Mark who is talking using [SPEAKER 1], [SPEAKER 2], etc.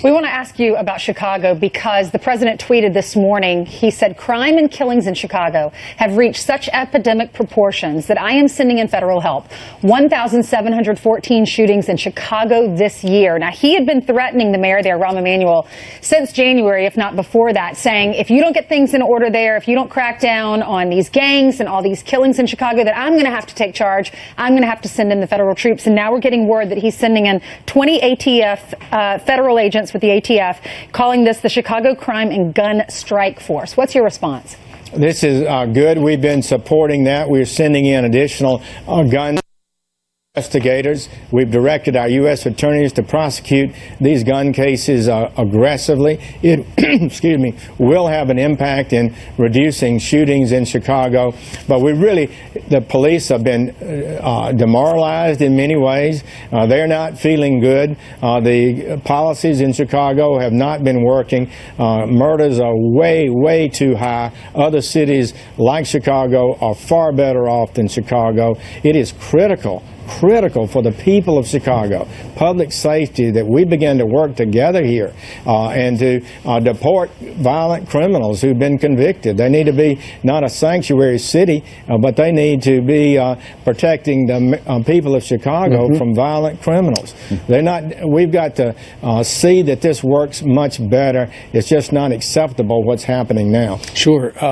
[SPEAKER 1] We want to ask you about Chicago because the president tweeted this morning. He said crime and killings in Chicago have reached such epidemic proportions that I am sending in federal help. 1,714 shootings in Chicago this year. Now, he had been threatening the mayor there, Rahm Emanuel, since January, if not before that, saying if you don't get things in order there, if you don't crack down on these gangs and all these killings in Chicago, that I'm going to have to take charge. I'm going to have to send in the federal troops. And now we're getting word that he's sending in 20 ATF federal agents with the ATF, calling this the Chicago Crime and Gun Strike Force. What's your response?
[SPEAKER 2] This is good. We've been supporting that. We're sending in additional gun investigators. We've directed our U.S. attorneys to prosecute these gun cases aggressively. It excuse me, will have an impact in reducing shootings in Chicago. But the police have been demoralized in many ways. They're not feeling good. The policies in Chicago have not been working. Murders are way too high. Other cities like Chicago are far better off than Chicago. It is critical for the people of Chicago, public safety, that we begin to work together here and to deport violent criminals who've been convicted. They need to be not a sanctuary city, but they need to be protecting the people of Chicago from violent criminals. We've got to see that this works much better. It's just not acceptable what's happening now.
[SPEAKER 3] Sure.